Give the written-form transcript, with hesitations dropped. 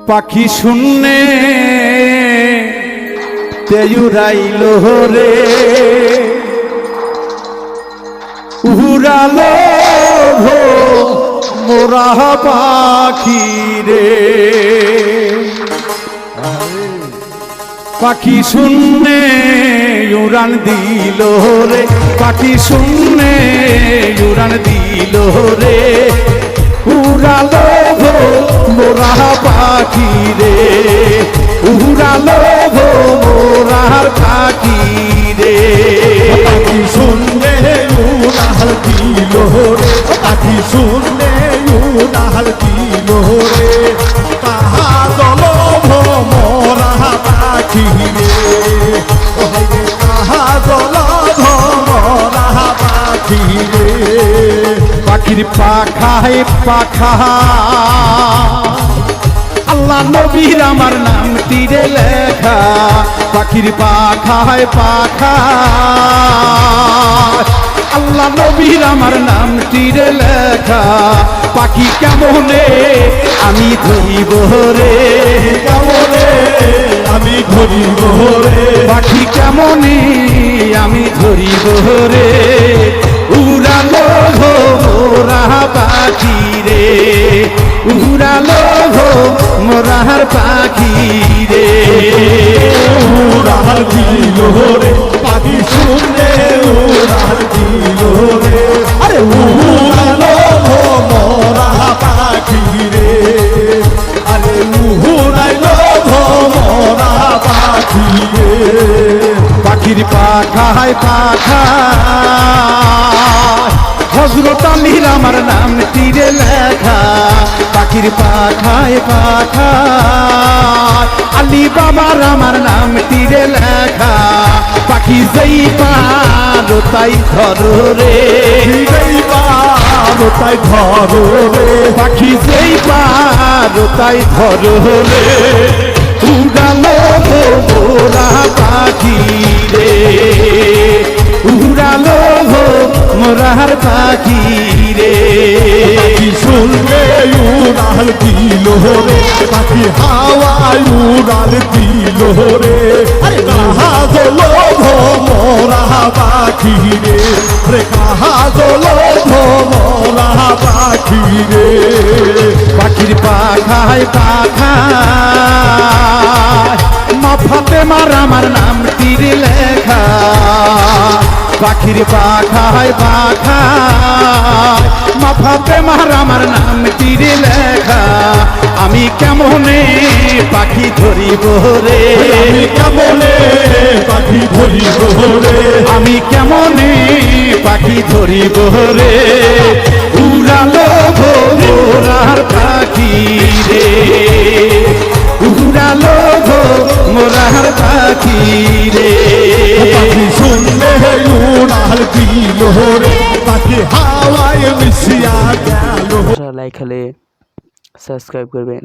পাখি শূন্যে তেয়ুরাইল রে উড়ালো মোরা পাখি রে পাখি শূন্যে উড়ান দিল রে পাখি শূন্যে উড়ান দিল রে উড়ালো মোরা পাখি রে উড়ালো মোরার পাখি রে পাখি শুনলে উড়াল দিল রে পাখি শুনলে উড়াল দিল রে তাহা দল ভমরা পাখি রে তাহা দল ভমরা পাখি রে পাখির পাখায় পাখা আল্লাহ নবীর আমার নাম তীরে লেখা পাখির পাখায় পাখা আল্লাহ নবীর আমার নাম তীরে লেখা পাখি কেমনে আমি ধরিব রে কেমনে আমি ধরিব রে পাখি কেমনে আমি ধরিব রে উড়ালো মোরা পাখি রে উড়ালো মোরার পাখি রে উড়াল দিল রে পাখি শুনলে উড়াল দিল রে আরে উড়ালো মোরা পাখি রে আরে উড়াইলো মোরা পাখি রে পাখির পাখায় পাখা হযরত আলীর আমার নাম তীরে লেখা পাখির পাখায় পাখা আলী বাবার আমার নাম তীরে লেখা পাখি যেই পারো তাই ধরো রে তাই ধরো রে পাখি যেই পারো তাই ধরো রে উড়ালো মোরা পাখি রে উড়ালো মোরার পাখি রে পাখি শুনলে উড়াল দিল রে পাখি হাওয়ায় উড়াল দিল রে আরে কাহা দলো ভমরা পাখি রে রে কাহা দলো ভমরা পাখি রে পাখির পাখায় পাখা মা ফাতেমার আমার নাম তীরে লেখা পাখির পাখায় পাখা মা ফাতেমার আমার নাম তীরে লেখা আমি কেমনে পাখি ধরিব রে আমি কেমনে পাখি ধরিব রে আমি কেমনে পাখি ধরিব রে উড়ালো মোরার পাখি রে উড়ালো মোরার পাখি রে পাখি শুনলে উড়াল দিল রে পাখি হাওয়ায় মিশিয়া গেল। লাইক হলে সাবস্ক্রাইব করবেন।